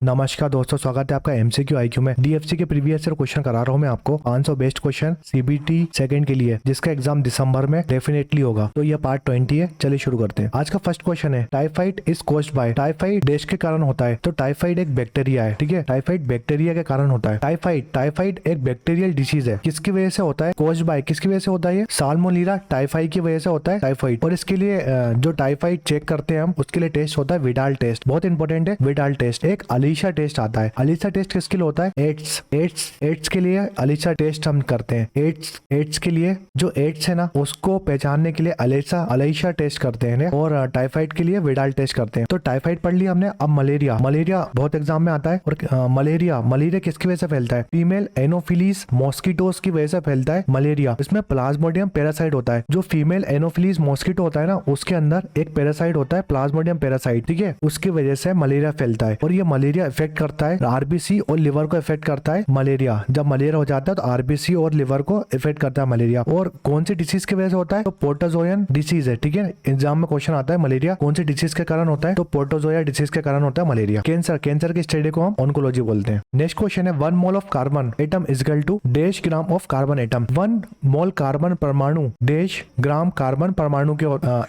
नमस्कार दोस्तों, स्वागत है आपका एमसीक्यू आईक्यू में। डीएफसी के प्रीवियस ईयर क्वेश्चन करा रहा हूँ मैं आपको 500 बेस्ट क्वेश्चन सीबीटी सेकंड के लिए, जिसका एग्जाम दिसंबर में डेफिनेटली होगा। तो ये पार्ट 20 है। चलिए शुरू करते हैं। आज का फर्स्ट क्वेश्चन है, typhoid is caused by. Typhoid dash के कारण होता है। तो टाइफाइड एक बैक्टीरिया है, ठीक है। टाइफाइड बैक्टीरिया के कारण होता है। टाइफाइड एक बैक्टीरियल डिसीज है। किसकी वजह से होता है? कॉज्ड बाय किसकी वजह से होता है? साल्मोनेला टाइफाई की वजह से होता है टाइफाइड। और इसके लिए जो टाइफाइड चेक करते हैं हम, उसके लिए टेस्ट होता है विडाल टेस्ट। बहुत इंपॉर्टेंट है विडाल टेस्ट। एक अलीशा टेस्ट आता है। अलीशा टेस्ट किसके लिए होता है? एड्स के लिए अलीशा टेस्ट हम करते हैं। एड्स के लिए जो एड्स है ना, उसको पहचानने के लिए अलीशा टेस्ट करते हैं। और टाइफाइड के लिए विडाल टेस्ट करते हैं। तो टाइफाइड पढ़ लिया हमने। अब मलेरिया बहुत एग्जाम में आता है। और मलेरिया किसकी वजह से फैलता है? फीमेल एनोफिलीज मॉस्किटोस की वजह से फैलता है मलेरिया। इसमें प्लाज्मोडियम पैरासाइट होता है। जो फीमेल एनोफिलीज मॉस्किटो होता है ना, उसके अंदर एक पैरासाइट होता है, प्लाज्मोडियम पैरासाइट, ठीक है। उसकी वजह से मलेरिया फैलता है। और ये मलेरिया इफेक्ट करता है आरबीसी और लिवर को इफेक्ट करता है मलेरिया। जब मलेरिया हो जाता है तो आरबीसी और लिवर को इफेक्ट करता है मलेरिया। और कौन सी डिसीज की वजह से होता है? तो प्रोटोजोयन डिसीज है, ठीक है। एग्जाम में क्वेश्चन आता है मलेरिया कौन सी डिसीज के कारण होता है? तो प्रोटोजोया डिसीज के कारण होता है मलेरिया। कैंसर की स्टडी को हम ऑन्कोलॉजी बोलते हैं। नेक्स्ट क्वेश्चन है, 1 mole of carbon atom is equal to dash gram of carbon atom. 1 mole carbon परमाणु डैश ग्राम कार्बन परमाणु के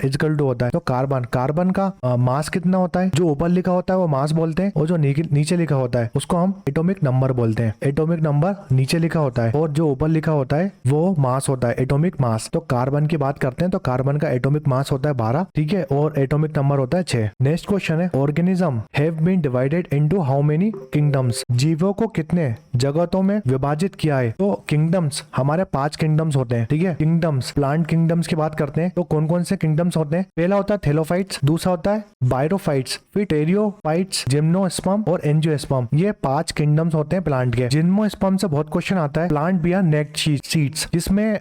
इज इक्वल टू होता है। तो कार्बन का मास कितना होता है? जो ऊपर लिखा होता है वो मास बोलते हैं, और जो नीचे लिखा होता है उसको हम एटॉमिक नंबर बोलते हैं। एटॉमिक नंबर नीचे लिखा होता है और जो ऊपर लिखा होता है वो मास होता है, एटॉमिक मास। तो कार्बन की बात करते हैं तो कार्बन का एटॉमिक मास होता है 12, ठीक है। और एटॉमिक नंबर होता है 6। नेक्स्ट क्वेश्चन है, organism have been divided into how many kingdoms. जीवों को कितने जगतों में विभाजित किया है? तो किंगडम्स हमारे 5 किंगडम्स होते हैं, ठीक है। किंगडम्स, प्लांट किंगडम्स की बात करते हैं तो कौन कौन से किंगडम्स होते हैं? पहला होता है थैलोफाइट्स, दूसरा होता है बायरोफाइट्स, फिर टेरियोफाइट्स, जिम्नोस्पर्म और एंजियोस्पर्म। ये 5 किंगडम्स होते हैं प्लांट के। जिम्नोस्पर्म से बहुत क्वेश्चन आता है। प्लांट बियर नेक्ड सीड्स, जिसमें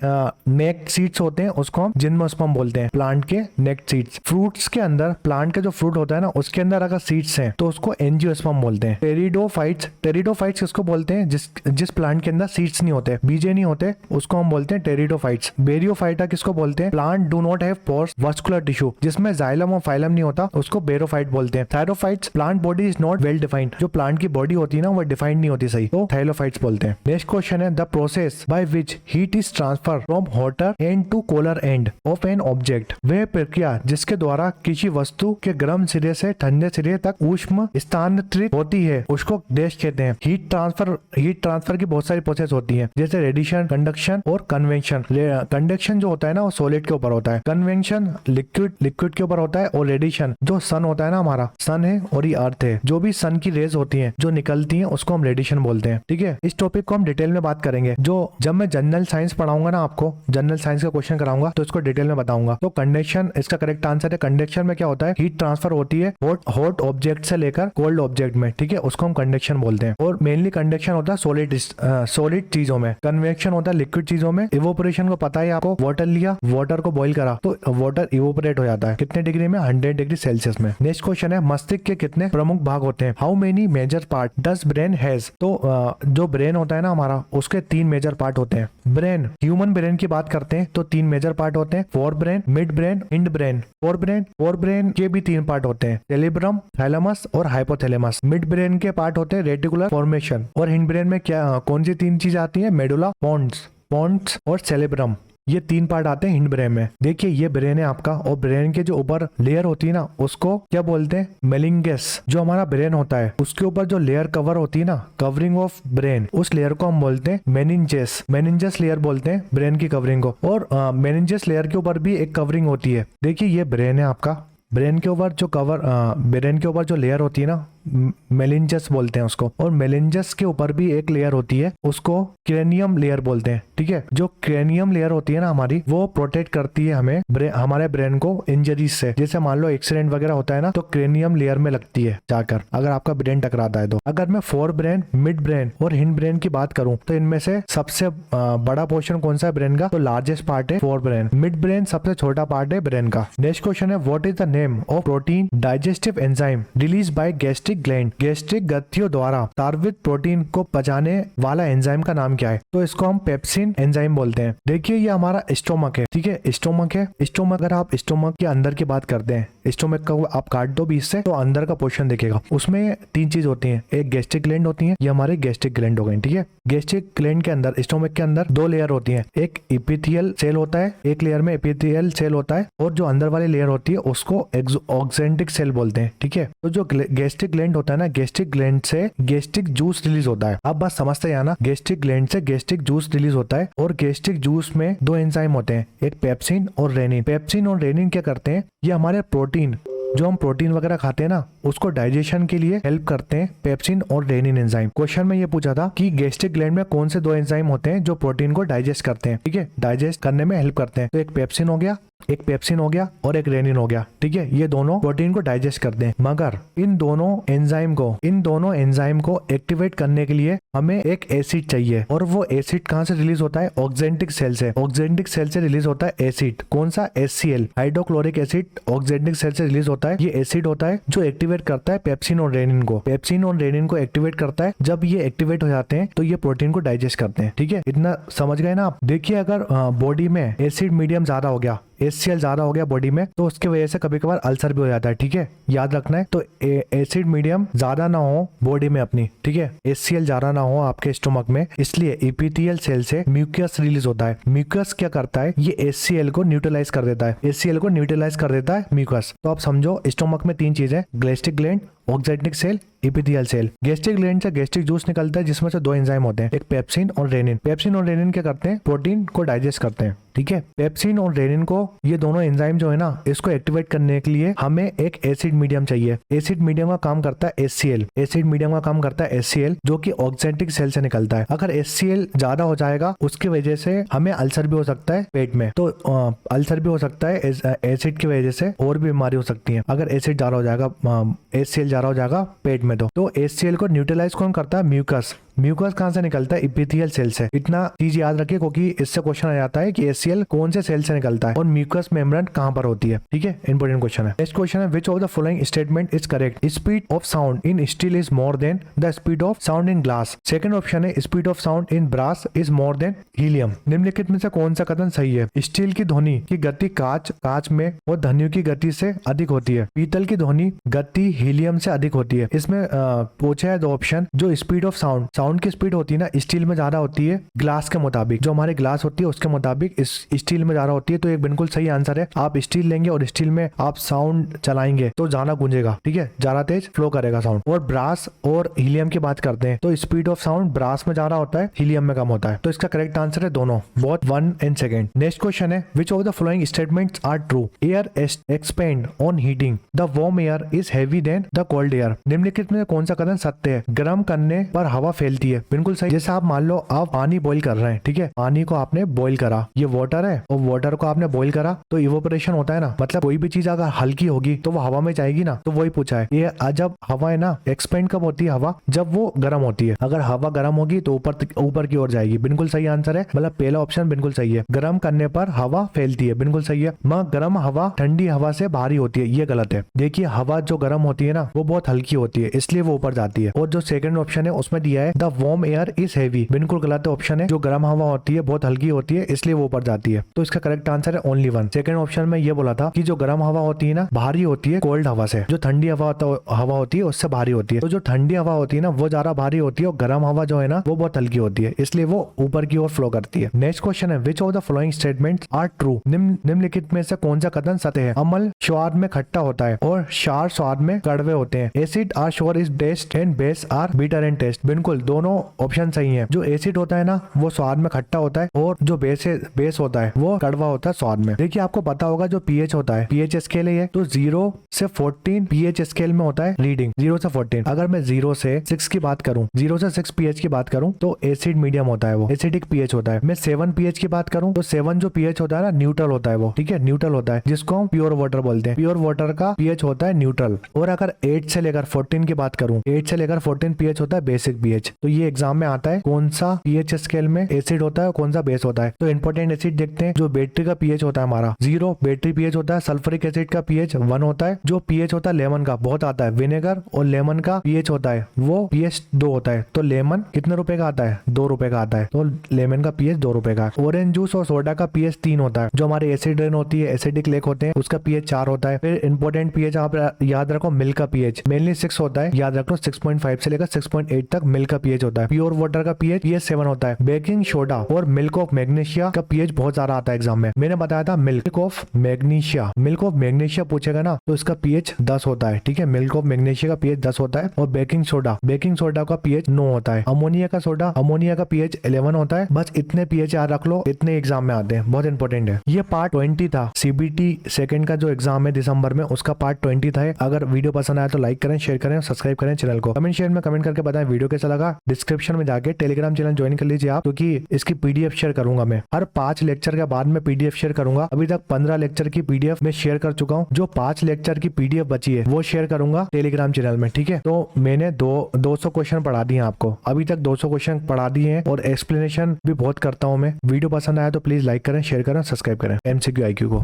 नेक्ड सीड्स होते हैं उसको हम जिम्नोस्पर्म बोलते हैं, प्लांट के नेक्ड सीड्स। फ्रूट्स के अंदर, प्लांट के जो फ्रूट होता है ना, उसके अंदर अगर सीड्स हैं तो उसको एंजियोस्पर्म बोलते हैं। टेरिडोफाइट्स किसको बोलते हैं? जिस प्लांट के अंदर सीड्स नहीं होते, बीजे नहीं होते, उसको हम बोलते हैं टेरिडोफाइट्स। बेरियोफाइटा किसको बोलते हैं? Plant do not have pores vascular tissue, जिसमें जाइलम और फाइलम नहीं होता, उसको बेरोफाइट बोलते हैं। Thallophytes, plant body is not well defined, जो प्लांट की बॉडी होती है ना वो डिफाइंड नहीं होती सही, तो थाइलोफाइट्स बोलते हैं। नेक्स्ट क्वेश्चन है, the process by which heat is transfer from hotter end to cooler end of an object. वह प्रक्रिया जिसके द्वारा किसी वस्तु के गर्म सिरे से ठंडे सिरे तक ऊष्मा स्थानांतरित होती है उसको डैश कहते हैं। हीट ट्रांसफर की बहुत सारी प्रोसेस होती है, जैसे रेडिएशन, कंडक्शन और कन्वेक्शन। कंडक्शन जो होता है ना वो सॉलिड के ऊपर होता है, कन्वेक्शन लिक्विड के ऊपर होता है, और रेडिएशन जो सन होता है ना, हमारा सन है और ये अर्थ है, जो भी सन की रेज होती है जो निकलती है उसको हम रेडिएशन बोलते हैं, ठीक है। इस टॉपिक को हम डिटेल में बात करेंगे। जब मैं जनरल साइंस पढ़ाऊंगा ना, आपको जनरल साइंस का क्वेश्चन कराऊंगा तो इसको डिटेल में बताऊंगा। तो कंडक्शन इसका करेक्ट आंसर है। कंडक्शन में क्या होता है? हीट ट्रांसफर होती है हॉट ऑब्जेक्ट से लेकर कोल्ड ऑब्जेक्ट में, ठीक है, उसको हम कंडक्शन बोलते हैं। और मेनली कंडक्शन होता है सॉलिड चीजों में, कन्वेक्शन होता है लिक्विड चीजों में। इवोपरेशन को पता है आपको, वाटर लिया, वाटर को बॉइल करा तो वाटर इवोपरेट हो जाता है। कितने डिग्री में? 100 डिग्री सेल्सियस में। नेक्स्ट क्वेश्चन है, मस्तिष्क के कितने प्रमुख भाग होते हैं? How many major part does brain has. तो जो ब्रेन होता है ना हमारा, उसके 3 मेजर पार्ट होते हैं। ब्रेन, ह्यूमन ब्रेन की बात करते हैं तो 3 मेजर पार्ट होते हैं, fore brain, mid brain, hind brain. Fore brain के भी 3 पार्ट होते हैं, सेरेब्रम, थैलेमस और हाइपोथैलेमस। मिड ब्रेन के पार्ट होते हैं रेटिकुलर फॉर्मेशन। और हिंड ब्रेन में क्या कौन सी 3 चीज आती है? मेडुला, पोन्स और सेरेब्रम। ये 3 पार्ट आते हैं हिंड ब्रेन में। देखिए ये ब्रेन है आपका, और ब्रेन के जो ऊपर लेयर होती है ना उसको क्या बोलते हैं? मेलिंगस। जो हमारा ब्रेन होता है उसके ऊपर जो लेयर कवर होती है ना, कवरिंग ऑफ ब्रेन, उस लेयर को हम बोलते हैं मेनिंजस लेयर बोलते हैं ब्रेन की कवरिंग को। और मेनिंजस लेयर के ऊपर भी एक कवरिंग होती है। देखिए ये ब्रेन है आपका, ब्रेन के ऊपर जो लेयर होती है ना, मेलिंजस बोलते हैं उसको। और मेलिंजस के ऊपर भी एक लेयर होती है, उसको क्रेनियम लेयर बोलते हैं, ठीक है। जो क्रेनियम लेयर होती है ना हमारी, वो प्रोटेक्ट करती है हमें हमारे ब्रेन को इंजरीज से। जैसे मान लो एक्सीडेंट वगैरह होता है ना, तो क्रेनियम लेयर में लगती है जाकर, अगर आपका ब्रेन टकराता है तो। अगर मैं फोर ब्रेन, मिड ब्रेन और हिंड ब्रेन की बात करूं तो इनमें से सबसे बड़ा पोर्शन कौन सा है ब्रेन का? तो लार्जेस्ट पार्ट है फोर ब्रेन। मिड ब्रेन सबसे छोटा पार्ट है ब्रेन का। नेक्स्ट क्वेश्चन है, what is the name of protein digestive enzyme release by gastric gastric gland gastric ग्रंथियों द्वारा स्रावित प्रोटीन को पचाने वाला एंजाइम का नाम क्या है? तो इसको हम पेप्सिन एंजाइम बोलते हैं। देखिए ये हमारा स्टोमक है, ठीक है, स्टोमक है। स्टोमक, अगर आप स्टोमक के अंदर की बात करते हैं, स्टोमक का आप काट दो बीच से तो अंदर का पोर्शन दिखेगा। उसमें 3 चीज होती हैं, एक गैस्ट्रिक ग्लैंड होती है, ये हमारे गैस्ट्रिक ग्लैंड हो गए, ठीक है। गैस्ट्रिक ग्लैंड के अंदर, स्टोमक के अंदर 2 लेयर होती हैं, एक एपिथेलियल सेल होता है, एक लेयर में एपिथेलियल सेल होता है, और जो अंदर वाली लेयर होती है उसको ऑक्जेंटिक सेल बोलते हैं, ठीक है। तो जो गैस्ट्रिक ग्लैंड होता है ना, गैस्ट्रिक ग्लैंड से गैस्ट्रिक जूस रिलीज होता है। अब बात समझते हैं ना, गैस्ट्रिक ग्लैंड से गैस्ट्रिक जूस रिलीज होता है, और गैस्ट्रिक जूस में 2 एंजाइम होते हैं, एक पेप्सिन और रेनिन। पेप्सिन और रेनिन क्या करते हैं, ये हमारे प्रोटीन, जो हम प्रोटीन वगैरह खाते हैं ना, उसको डाइजेशन के लिए हेल्प करते हैं पेप्सिन और रेनिन एंजाइम। क्वेश्चन में ये पूछा था कि गैस्ट्रिक ग्लैंड में कौन से 2 एंजाइम होते हैं जो प्रोटीन को डाइजेस्ट करते हैं, ठीक है, डाइजेस्ट करने में हेल्प करते हैं। तो एक पेप्सिन हो गया और एक रेनिन हो गया, ठीक है, ये दोनों प्रोटीन को डाइजेस्ट करते हैं। मगर इन दोनों एंजाइम को एक्टिवेट करने के लिए हमें एक एसिड चाहिए, और वो एसिड कहाँ से रिलीज होता है? ऑक्जेंटिक सेल से। ऑक्जेंटिक सेल से रिलीज होता है एसिड, कौन सा? HCl, hydrochloric acid oxyntic cell से रिलीज होता है। ये एसिड होता है जो एक्टिवेट करता है पेप्सिन और रेनिन को। पेप्सिन और रेनिन को एक्टिवेट करता है। जब ये एक्टिवेट हो जाते हैं तो ये प्रोटीन को डाइजेस्ट करते हैं, ठीक है। इतना समझ गए ना आप? देखिए अगर बॉडी में एसिड मीडियम ज्यादा हो गया, HCl ज्यादा हो गया बॉडी में, तो उसकी वजह से कभी कभार अल्सर भी हो जाता है, ठीक है, याद रखना है। तो एसिड मीडियम ज्यादा ना हो बॉडी में अपनी, ठीक है, HCl ज्यादा ना हो आपके स्टोमक में, इसलिए एपिथेलियल सेल से म्यूकस रिलीज होता है। म्यूकस क्या करता है? ये HCl को न्यूट्रलाइज कर देता है, HCl को न्यूट्रलाइज कर देता है म्यूकस। तो आप समझो स्टोमक में 3 चीजें, gastric gland, oxyntic cell, epithelial cell. Gastric gland से गैस्ट्रिक जूस निकलता है जिसमें से 2 एंजाइम होते हैं, एक पेप्सिन और रेनिन। पेप्सिन और रेनिन क्या करते हैं? प्रोटीन को डाइजेस्ट करते हैं, ठीक है। पेप्सिन और रेनिन को, ये दोनों एंजाइम जो है ना, इसको एक्टिवेट करने के लिए हमें एक एसिड मीडियम चाहिए। एसिड मीडियम का काम करता है HCl, एसिड मीडियम का काम करता है HCl, जो कि ऑक्जेंटिक सेल से निकलता है। अगर HCl ज्यादा हो जाएगा उसकी वजह से हमें अल्सर भी हो सकता है पेट में, तो अल्सर भी हो सकता है एसिड की वजह से, और भी बीमारी हो सकती है अगर एसिड ज्यादा हो जाएगा, HCl ज्यादा हो जाएगा पेट में। तो HCl को न्यूट्रलाइज कौन करता है? म्यूकस। म्यूकस कहाँ से निकलता है? एपिथेलियल सेल से। इतना चीज याद रखिए क्योंकि इससे क्वेश्चन आ जाता है कि HCl कौन से सेल से निकलता है और म्यूकस मेम्ब्रेन कहाँ पर होती है, ठीक है, इंपॉर्टेंट क्वेश्चन है। नेक्स्ट क्वेश्चन है, which of the following statement is correct? Speed of sound in steel is more than the speed of sound in glass. Second option है, speed of sound in brass is more than helium. निम्नलिखित में से कौन सा कथन सही है? Steel की ध्वनि की गति कांच में और ध्वनियों की गति से अधिक होती है। पीतल की ध्वनि गति हीलियम से अधिक होती है। इसमें पूछा है 2 ऑप्शन। जो स्पीड ऑफ साउंड की स्पीड होती है ना, स्टील में ज्यादा होती है ग्लास के मुताबिक, जो हमारे ग्लास होती है उसके मुताबिक इस स्टील में ज्यादा होती है। तो एक बिल्कुल सही आंसर है। आप स्टील लेंगे और स्टील में आप साउंड चलाएंगे तो ज्यादा गूंजेगा, ठीक है, ज्यादा तेज फ्लो करेगा साउंड। और ब्रास और हीलियम की बात करते हैं तो स्पीड ऑफ साउंड ब्रास में ज्यादा होता है, हीलियम में कम होता है। तो इसका करेक्ट आंसर है दोनों, बोथ 1 and 2। नेक्स्ट क्वेश्चन है, which of the following statements are true? Air expand on heating, the warm air is heavy than the cold air. निम्नलिखित में कौन सा कथन सत्य है? गर्म करने पर हवा फैलती है, बिल्कुल सही। जैसे आप मान लो आप पानी बॉईल कर रहे हैं, ठीक है, पानी को आपने बॉईल करा, ये वाटर है और वाटर को आपने बॉईल करा तो इवोपरेशन होता है ना, मतलब कोई भी चीज अगर हल्की होगी तो वो हवा में जाएगी ना, तो वही पूछा है। ये जब हवा है ना, एक्सपेंड कब होती है हवा? जब वो गर्म होती है। अगर हवा गर्म होगी तो ऊपर की ओर जाएगी, बिल्कुल सही आंसर है, मतलब पहला ऑप्शन बिल्कुल सही है। गर्म करने पर हवा फैलती है, बिल्कुल सही है। मगर गर्म हवा ठंडी हवा से भारी होती है, ये गलत है। देखिए हवा जो गर्म होती है ना वो बहुत हल्की होती है, इसलिए वो ऊपर जाती है। और जो सेकंड ऑप्शन है उसमें दिया है the warm air is heavy, बिल्कुल गलत ऑप्शन है। जो गर्म हवा होती है बहुत हल्की होती है, इसलिए वो ऊपर जाती है। तो इसका करेक्ट आंसर है ओनली 1। सेकंड ऑप्शन में ये बोला था कि जो गर्म हवा होती है ना भारी होती है कोल्ड हवा से, जो ठंडी हवा होती है उससे भारी होती है। तो जो ठंडी हवा होती है ना वो ज्यादा भारी होती है और गर्म हवा जो है ना वो बहुत हल्की होती है, इसलिए वो ऊपर की ओर फ्लो करती है। नेक्स्ट क्वेश्चन है, which of the following statements are true? निम्नलिखित में से कौन सा कथन सत्य है? अम्ल स्वाद में खट्टा होता है और क्षार स्वाद में कड़वे होते हैं। Acid are sour is taste and base are bitter and taste, बिल्कुल दोनों ऑप्शन सही है। जो एसिड होता है ना वो स्वाद में खट्टा होता है और जो बेस होता है वो कड़वा होता है स्वाद में। देखिए आपको पता होगा जो पीएच होता है, पीएच स्केल है, तो 0 से 14 पीएच स्केल में होता है रीडिंग, 0 से 14। अगर मैं 0 से 6 की बात करूं, 0 से 6 पीएच की बात करूं तो एसिड मीडियम होता है, वो एसिडिक पीएच होता है। मैं 7 पीएच की बात करूं तो 7 जो पीएच होता है ना न्यूट्रल होता है वो, ठीक है, न्यूट्रल होता है, जिसको हम प्योर वाटर बोलते हैं। प्योर वाटर का पीएच होता है न्यूट्रल। और अगर 8 से लेकर 14 की बात करूं, 8 से लेकर 14 पीएच होता है बेसिक पीएच, तो ये एग्जाम में आता है कौन सा पीएच स्केल में एसिड होता है और कौन सा बेस होता है। तो इंपॉर्टेंट एसिड देखते हैं। जो बैटरी का पीएच होता है हमारा 0 बैटरी पीएच होता है। सल्फ्यूरिक एसिड का पीएच 1 होता है। जो पीएच होता है लेमन का बहुत आता है। विनेगर और लेमन का पीएच होता है वो पीएच 2 होता है। तो लेमन कितने रुपए का आता है? 2 रुपए का आता है। तो लेमन का पीएच 2 रुपए का। ऑरेंज जूस और सोडा का पीएच 3 होता है। जो हमारे एसिड रेन होती है, एसिडिक लेक होते हैं, उसका पीएच 4 होता है। फिर इंपॉर्टेंट पीएच आप याद रखो, मिल्क का पीएच मेनली 6 होता है। याद रखो 6.5 से लेकर 6.8 तक मिल्क का पीएच होता है। प्योर वाटर का पीएच 7 होता है। बेकिंग सोडा और मिल्क ऑफ मैग्नीशिया का पीएच बहुत ज्यादा आता है एग्जाम में। मैंने बताया था milk of magnesia, milk of magnesia पूछेगा ना तो इसका पीएच 10 होता है। ठीक है, मिल्क ऑफ मैग्नीशिया का पीएच 10 होता है। और बेकिंग सोडा का पीएच 9 होता है। अमोनिया का पीएच 11 होता है। बस इतने पीएच याद रख लो, इतने एग्जाम में आते हैं, बहुत इंपॉर्टेंट है। ये पार्ट 20 था। सीबीटी सेकंड का जो एग्जाम है दिसंबर में, उसका पार्ट 20 था। अगर वीडियो पसंद आया तो लाइक करें, शेयर करें, सब्सक्राइब करें चैनल को। कमेंट शेयर में कमेंट करके बताएं वीडियो कैसा लगा। डिस्क्रिप्शन में जाके टेलीग्राम चैनल ज्वाइन कर लीजिए आप, क्योंकि इसकी पीडीएफ शेयर करूंगा मैं। हर 5 लेक्चर के बाद में पीडीएफ शेयर करूंगा। अभी तक 15 लेक्चर की पीडीएफ में शेयर कर चुका हूँ। जो 5 लेक्चर की पीडीएफ बची है वो शेयर करूंगा टेलीग्राम चैनल में। ठीक है, तो मैंने 200 क्वेश्चन पढ़ा दिए आपको। अभी तक 200 क्वेश्चन पढ़ा दिए हैं और एक्सप्लेनेशन भी बहुत करता हूँ मैं। वीडियो पसंद आया तो प्लीज लाइक करें, शेयर करें, सब्सक्राइब करें। एमसीक्यू आईक्यू को